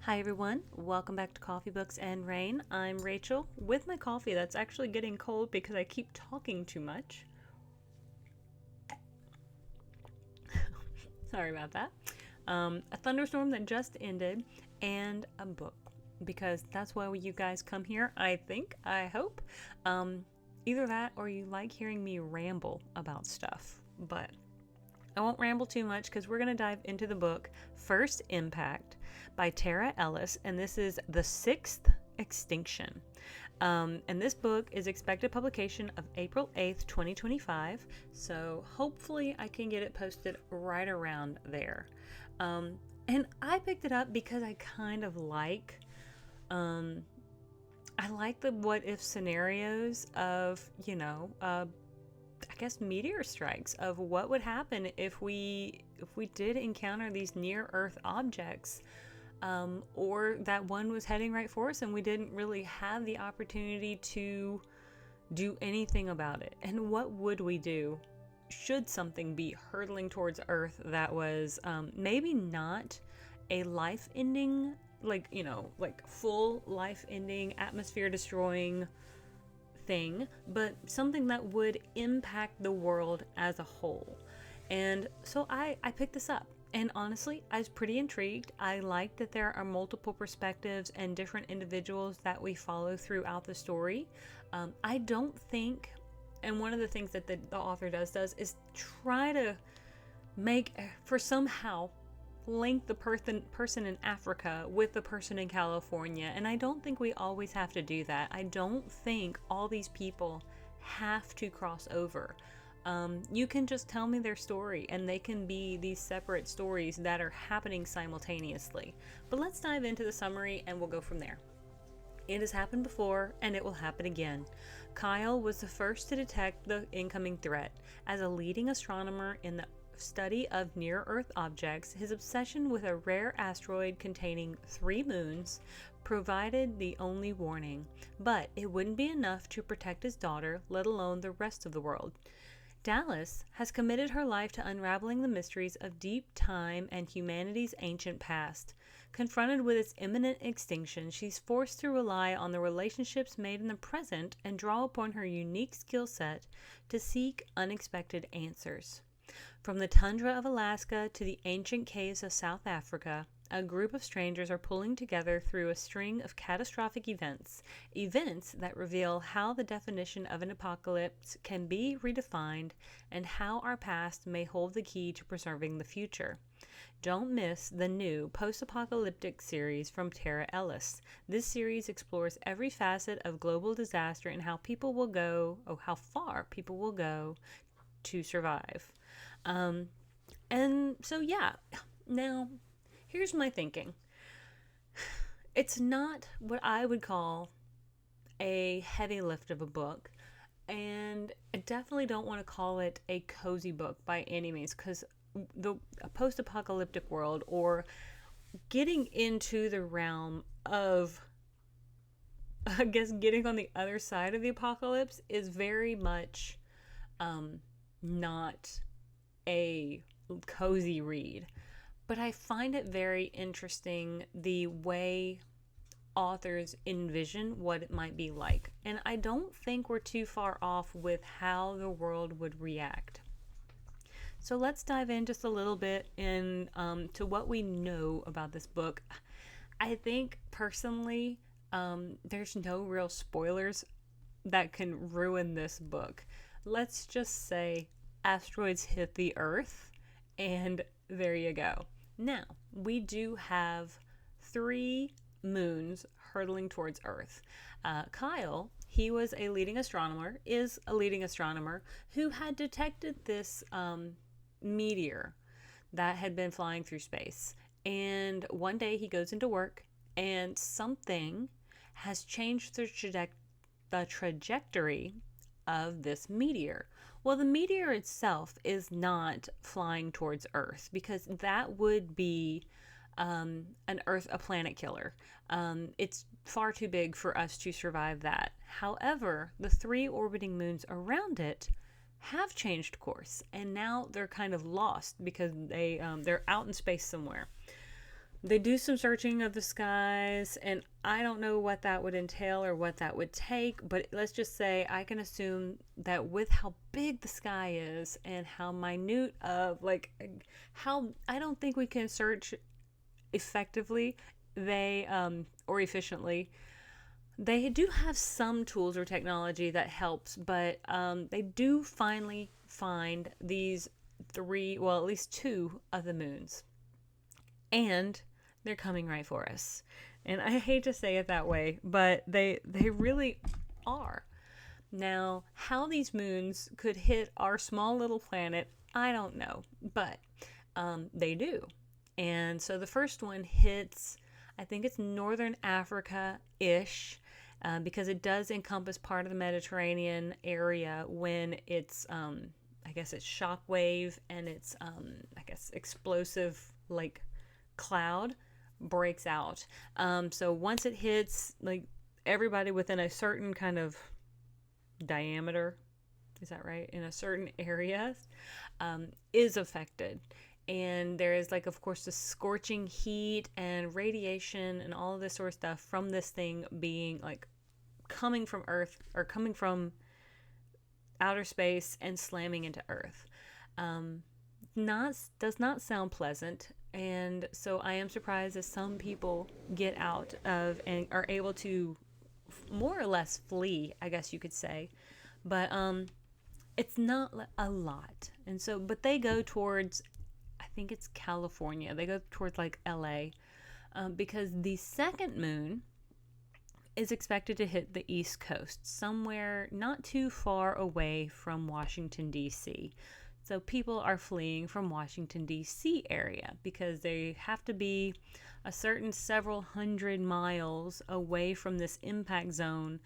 Hi everyone, welcome back to Coffee Books and Rain. I'm Rachel with my coffee that's actually getting cold because I keep talking too much. Sorry about that. A thunderstorm that just ended and a book because that's why you guys come here, I think, I hope. Either that or you like hearing me ramble about stuff, but I won't ramble too much because we're going to dive into the book First Impact by Tara Ellis, and this is the 6th Extinction. And this book is expected publication of April 8th, 2025, so hopefully I can get it posted right around there. And I picked it up because I kind of like the what if scenarios of, I guess meteor strikes of what would happen if we did encounter these near Earth objects, or that one was heading right for us and we didn't really have the opportunity to do anything about it. And what would we do should something be hurtling towards Earth that was maybe not a life-ending, like full life-ending, atmosphere-destroying thing, but something that would impact the world as a whole. And so I picked this up, and honestly I was pretty intrigued. I like that there are multiple perspectives and different individuals that we follow throughout the story. I don't think, and one of the things that the author does is try to make, for somehow link the person in Africa with the person in California, and I don't think we always have to do that. I don't think all these people have to cross over. You can just tell me their story, and they can be these separate stories that are happening simultaneously. But let's dive into the summary and we'll go from there. It has happened before, and it will happen again. Kyle was the first to detect the incoming threat. As a leading astronomer in the study of near-Earth objects, his obsession with a rare asteroid containing 3 moons provided the only warning. But it wouldn't be enough to protect his daughter, let alone the rest of the world. Dallas has committed her life to unraveling the mysteries of deep time and humanity's ancient past. Confronted with its imminent extinction, she's forced to rely on the relationships made in the present and draw upon her unique skill set to seek unexpected answers. From the tundra of Alaska to the ancient caves of South Africa, a group of strangers are pulling together through a string of catastrophic events that reveal how the definition of an apocalypse can be redefined and how our past may hold the key to preserving the future. Don't miss the new post-apocalyptic series from Tara Ellis. This series explores every facet of global disaster and how far people will go to survive. And so, yeah, now here's my thinking. It's not what I would call a heavy lift of a book, and I definitely don't want to call it a cozy book by any means, because a post-apocalyptic world, or getting into the realm of, I guess, getting on the other side of the apocalypse is very much not a cozy read. But I find it very interesting the way authors envision what it might be like. And I don't think we're too far off with how the world would react. So let's dive in just a little bit to what we know about this book. I think personally, there's no real spoilers that can ruin this book. Let's just say asteroids hit the Earth, and there you go. Now, we do have 3 moons hurtling towards Earth. Kyle, he is a leading astronomer who had detected this meteor that had been flying through space. And one day he goes into work, and something has changed the trajectory of this meteor. Well, the meteor itself is not flying towards Earth, because that would be a planet killer. It's far too big for us to survive that. However, the 3 orbiting moons around it have changed course, and now they're kind of lost because they're out in space somewhere. They do some searching of the skies, and I don't know what that would entail or what that would take, but let's just say I can assume that with how big the sky is and how minute of like how I don't think we can search effectively they or efficiently. They do have some tools or technology that helps, but they do finally find these three, well, at least two of the moons, and they're coming right for us. And I hate to say it that way, but they really are. Now, how these moons could hit our small little planet, I don't know, but they do. And so the first one hits, I think it's northern Africa ish, because it does encompass part of the Mediterranean area when it's, I guess it's shockwave and it's, I guess, explosive like cloud breaks out. So once it hits, like everybody within a certain kind of diameter, is that right? In a certain area, is affected. And there is, like, of course, the scorching heat and radiation and all of this sort of stuff from this thing being like coming from Earth or coming from outer space and slamming into Earth. Does not sound pleasant. And so I am surprised that some people get out of and are able to more or less flee, I guess you could say. But it's not a lot. And so, but they go towards, I think it's California. They go towards like LA, because the second moon is expected to hit the East Coast, somewhere not too far away from Washington, D.C. So people are fleeing from Washington, D.C. area because they have to be a certain several hundred miles away from this impact zone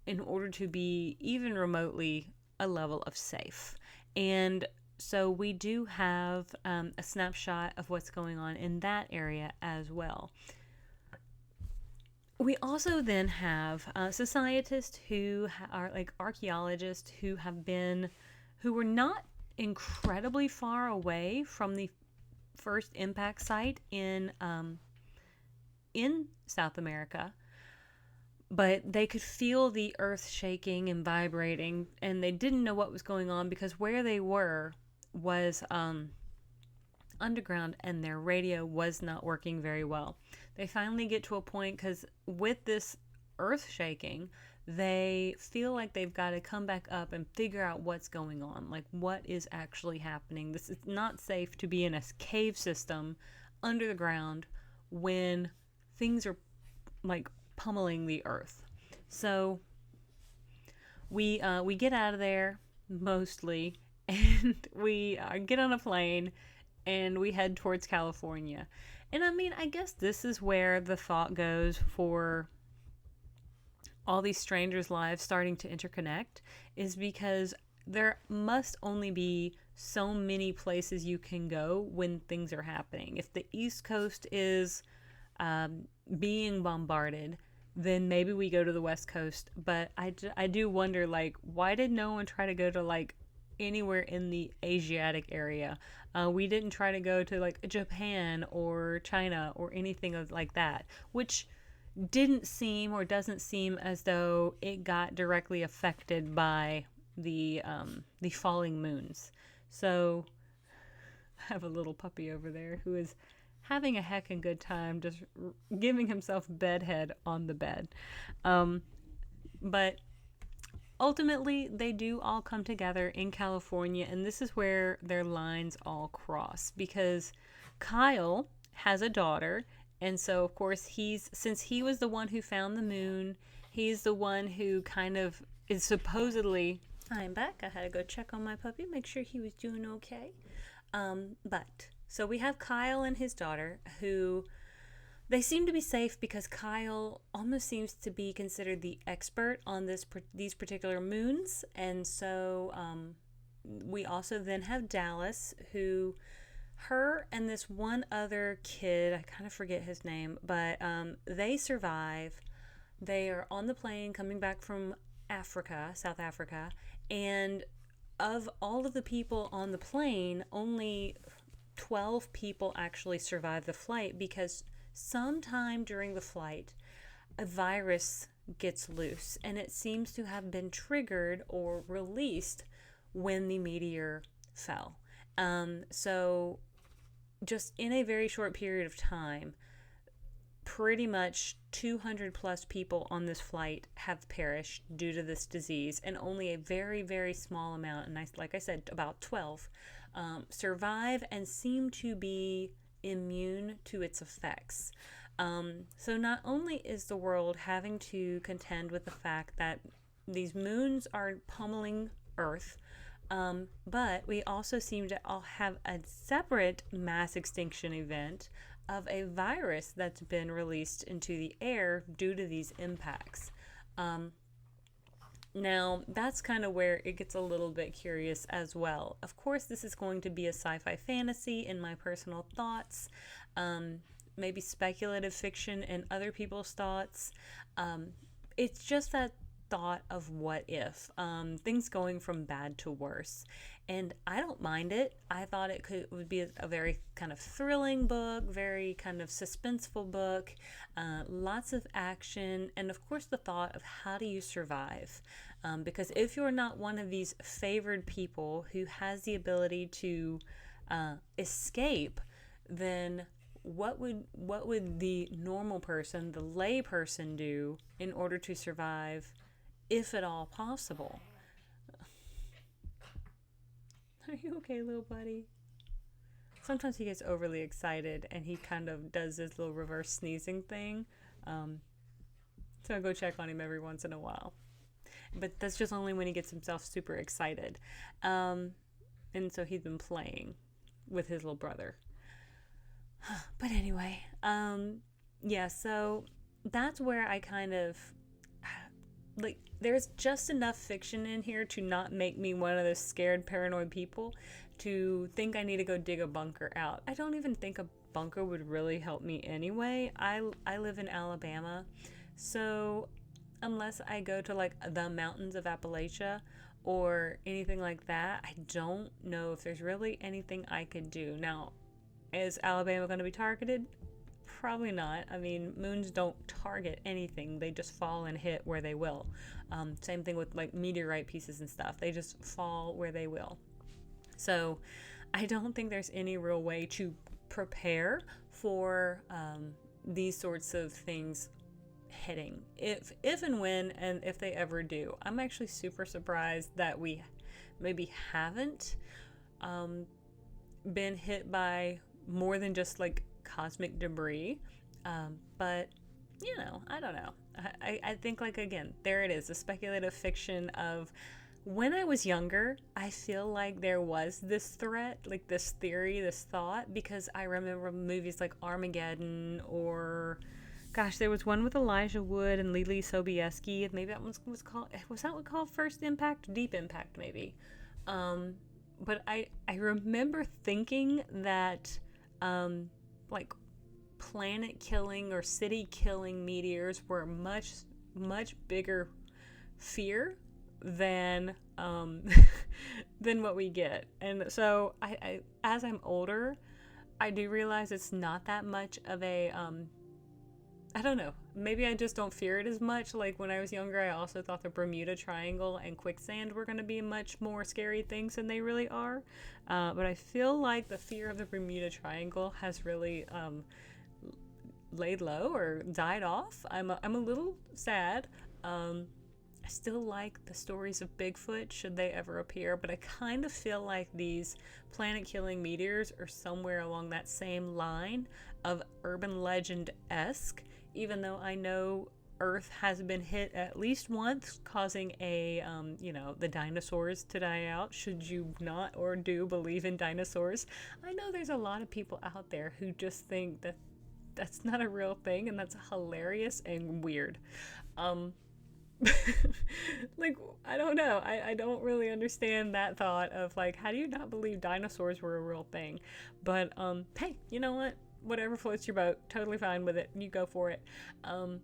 in order to be even remotely a level of safe. And so we do have a snapshot of what's going on in that area as well. We also then have scientists who are like archaeologists who were not incredibly far away from the first impact site in South America, but they could feel the earth shaking and vibrating, and they didn't know what was going on because where they were was underground and their radio was not working very well. They finally get to a point because with this earth shaking, they feel like they've got to come back up and figure out what's going on, like what is actually happening. This is not safe to be in a cave system under the ground when things are like pummeling the earth. So we get out of there mostly, and we get on a plane and we head towards California. And I mean, I guess this is where the thought goes for all these strangers' lives starting to interconnect, is because there must only be so many places you can go when things are happening. If the East Coast is being bombarded, then maybe we go to the West Coast. But I do wonder, like, why did no one try to go to, like, anywhere in the Asiatic area? We didn't try to go to, like, Japan or China or anything like that, which didn't seem or doesn't seem as though it got directly affected by the falling moons. So I have a little puppy over there who is having a heckin' good time, just giving himself bedhead on the bed. But ultimately, they do all come together in California, and this is where their lines all cross, because Kyle has a daughter, and so of course since he was the one who found the moon, he's the one who kind of is supposedly. I'm back. I had to go check on my puppy, make sure he was doing okay. But so we have Kyle and his daughter, who they seem to be safe because Kyle almost seems to be considered the expert on these particular moons. And so we also then have Dallas, who her and this one other kid, I kind of forget his name, but they survive. They are on the plane coming back from South Africa, and of all of the people on the plane, only 12 people actually survived the flight because sometime during the flight, a virus gets loose, and it seems to have been triggered or released when the meteor fell. So, just in a very short period of time, pretty much 200 plus people on this flight have perished due to this disease, and only a very, very small amount, and like I said, about 12, survive and seem to be immune to its effects. So not only is the world having to contend with the fact that these moons are pummeling Earth, but we also seem to all have a separate mass extinction event of a virus that's been released into the air due to these impacts. Now, that's kind of where it gets a little bit curious as well. Of course, this is going to be a sci-fi fantasy in my personal thoughts, maybe speculative fiction in other people's thoughts. It's just that thought of what if, things going from bad to worse. And I don't mind it. I thought would be a very kind of thrilling book, very kind of suspenseful book, lots of action, and of course the thought of how do you survive. Because if you're not one of these favored people who has the ability to escape, then what would the normal person, the lay person, do in order to survive, if at all possible? Are you okay, little buddy? Sometimes he gets overly excited and he kind of does this little reverse sneezing thing. So I go check on him every once in a while. But that's just only when he gets himself super excited. And so he's been playing with his little brother. But anyway, yeah, so that's where I kind of, like, there's just enough fiction in here to not make me one of those scared, paranoid people to think I need to go dig a bunker out. I don't even think a bunker would really help me anyway. I live in Alabama, so unless I go to like the mountains of Appalachia or anything like that, I don't know if there's really anything I could do. Now, is Alabama going to be targeted? Probably not. I mean, moons don't target anything. They just fall and hit where they will. Same thing with like meteorite pieces and stuff. They just fall where they will. So I don't think there's any real way to prepare for these sorts of things hitting. If and when and if they ever do. I'm actually super surprised that we maybe haven't been hit by more than just like cosmic debris, but you know, I don't know. I think, like, again, there it is, the speculative fiction of when I was younger. I feel like there was this threat, like this theory, this thought, because I remember movies like Armageddon, or gosh, there was one with Elijah Wood and Lily Sobieski. Maybe that one was called First Impact? Deep Impact, maybe. But I remember thinking that like planet killing or city killing meteors were much bigger fear than than what we get. And so I as I'm older, I do realize it's not that much of a I don't know, maybe I just don't fear it as much. Like when I was younger, I also thought the Bermuda Triangle and quicksand were going to be much more scary things than they really are. But I feel like the fear of the Bermuda Triangle has really laid low or died off. I'm a little sad. I still like the stories of Bigfoot, should they ever appear, but I kind of feel like these planet-killing meteors are somewhere along that same line of urban legend-esque, even though I know Earth has been hit at least once, causing a, the dinosaurs to die out, should you not or do believe in dinosaurs. I know there's a lot of people out there who just think that that's not a real thing, and that's hilarious and weird. Like, I don't know. I don't really understand that thought of, like, how do you not believe dinosaurs were a real thing? But, hey, you know what? Whatever floats your boat. Totally fine with it. You go for it. I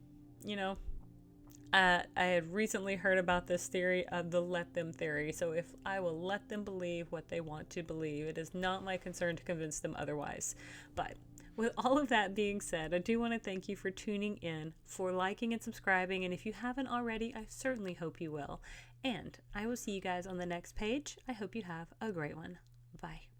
had recently heard about this theory of the let them theory. So if I will let them believe what they want to believe, it is not my concern to convince them otherwise. But With all of that being said, I do want to thank you for tuning in, for liking and subscribing, and if you haven't already, I certainly hope you will. And I will see you guys on the next page. I hope you have a great one. Bye.